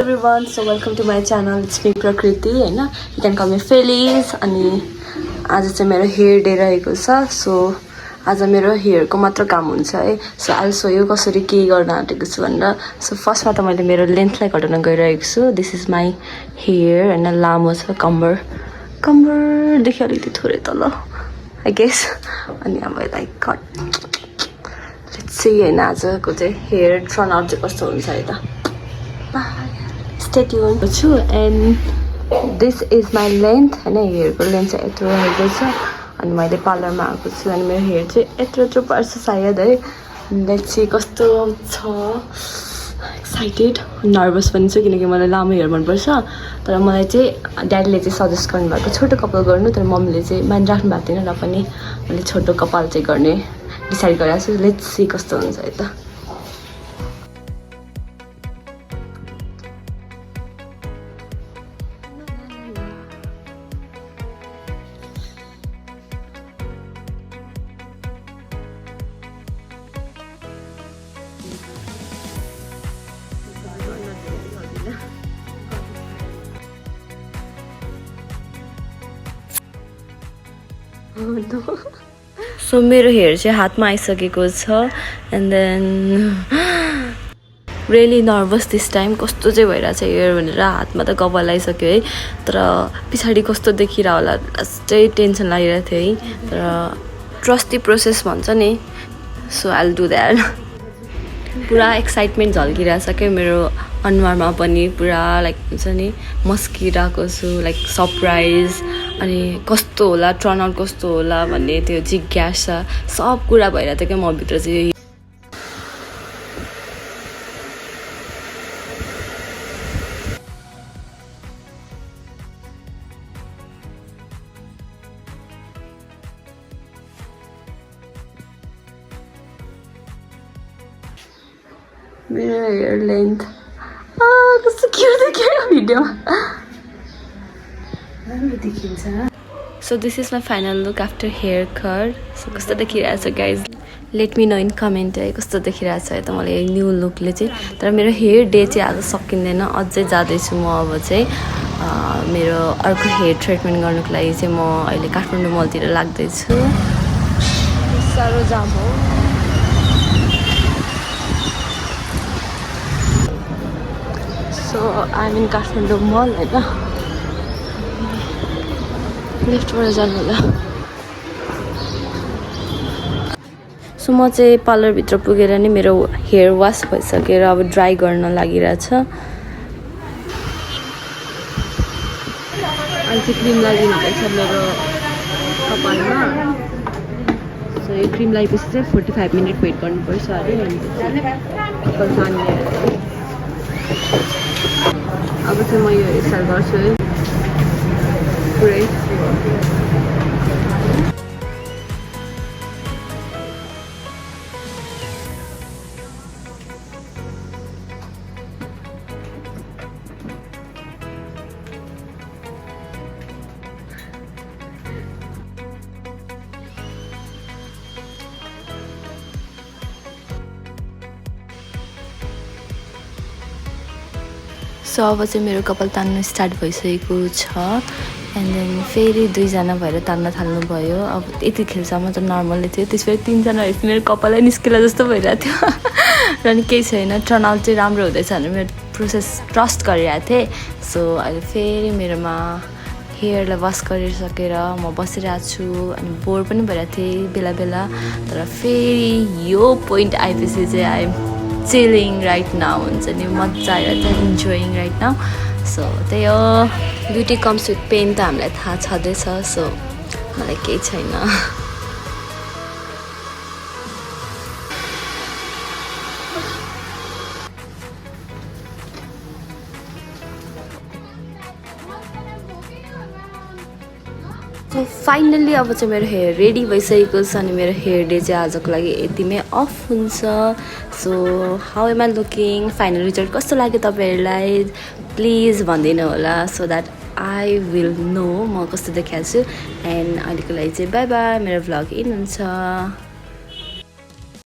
Everyone, so welcome to my channel. It's me Prakriti, हैन. You can call me Feliz. अनि आज चाहिँ मेरो हेयर डे रहेको छ. सो आज मेरो हेयरको मात्र काम हुन्छ है. सो आई सो यु कसरी के गर्न आँटेको छु भनेर. सो फर्स्टमा त मैले मेरो लेन्थलाई घटाउन गइरहेको छु. दिस इज माई हेयर हैन, लामो छ कम्बरदेखि अलिकति थोरै तल आई गेस. अनि अब यसलाई कट लेट्स सी हैन आजको चाहिँ हेयर टर्न आउट चाहिँ कस्तो हुन्छ है त. Stay tuned छु. And this is my length हैन. हेयरको लेन्थ चाहिँ यत्रो रहेको छ. अनि मैले पार्लरमा आएको छु अनि मेरो हेयर चाहिँ यत्रो पर्छ सायद है. लेट्स सी कस्तो छ. एक्साइटेड नर्भस पनि छु किनकि मलाई लामो हेयर मनपर्छ. तर मलाई चाहिँ ड्याडीले चाहिँ सजेस्ट गर्नुभएको छोटो कपाल गर्नु. तर मम्मीले चाहिँ मानिराख्नु भएको थिएन र पनि मैले छोटो कपाल चाहिँ गर्ने डिसाइड गरेको छु. लेट्स सी कस्तो हुन्छ है त. सो मेरो हेयर चाहिँ हातमा आइसकेको छ. And then really nervous this time. कस्तो चाहिँ भइरहेछ हेयर भनेर. हातमा त कपाल आइसक्यो है. तर पछाडि कस्तो देखिरह होला लास्टै टेन्सन लागिरहेको थियो है. तर ट्रस्ट द प्रोसेस भन्छ नि. So I will do that. पुरा एक्साइटमेन्ट झल्किरहेछ क्या मेरो अनुहारमा पनि. पुरा लाइक हुन्छ नि मस्किरहेको छु. लाइक सरप्राइज अनि कस्तो होला टर्न आउट कस्तो होला भन्ने त्यो जिज्ञासा सब कुरा भइरहेको थियो क्या म भित्र चाहिँ. मेरो हेयर लेन्थ कस्तो क्युट देखियो video. So this is my final look after haircut. सो कस्तो देखिरहेछ guys. Let me know in comment है कस्तो देखिरहेछ है त मलाई न्यू लुकले चाहिँ. तर मेरो हेयर डे चाहिँ आज सकिँदैन. अझै जाँदैछु म. अब चाहिँ मेरो अर्को हेयर ट्रिटमेन्ट गर्नुको लागि चाहिँ म अहिले काठमाडौँ मलतिर लाग्दैछु. साह्रो जाम हो. So I am in Kathmandu mall होइन. लेफ्टबाट जानु होला. सो म चाहिँ पार्लरभित्र पुगेर नि मेरो हेयर वास भइसकेर अब ड्राई गर्न लागिरहेछ. अहिले चाहिँ क्रिम लगाइदिनु हुँदैछ मेरो कपालमा. सो यो क्रिम लगाएपछि चाहिँ 45 मिनट वेट गर्नुपर्छ अरे. कपाल तान्ने. अब चाहिँ म यो हेयरस्टाइल गर्छु है पुरै. सो अब चाहिँ मेरो कपाल तान्नु स्टार्ट भइसकेको छ. एन्ड देन फेरि 2जना भएर तान्न थाल्नुभयो. अब यतिखेरसम्म त नर्मलै थियो. त्यसपछि 3जना भएपछि मेरो कपालै निस्केला जस्तो भइरहेको थियो. र नि केही छैन. टर्न आउट चाहिँ राम्रो हुँदैछ भनेर मेरो प्रोसेस ट्रस्ट गरिरहेको थिएँ. सो अहिले फेरि मेरोमा हेयरलाई वास गरिसकेर म बसिरहेको छु. अनि बोर पनि भइरहेको थिएँ बेला बेला. तर फेरि यो पोइन्ट आएपछि चाहिँ आइ चिलिङ राइट नाउ हुन्छ नि. मजा आइरहेको छ. Enjoying right now. सो त्यही हो. ब्युटी कम्स विथ पेन त हामीलाई थाहा छँदैछ. सो मलाई केही छैन. सो फाइनल्ली अब चाहिँ मेरो हेयर रेडी भइसकेको छ. अनि मेरो हेयर डे चाहिँ आजको लागि यतिमै अफ हुन्छ. So how am I looking. Final result कस्तो लाग्यो तपाईँहरूलाई प्लिज भनिदिनु होला. So that I will know म कस्तो देखाएको छु. एन्ड अहिलेको लागि चाहिँ बाई बाई. मेरो भ्लग इन हुन्छ.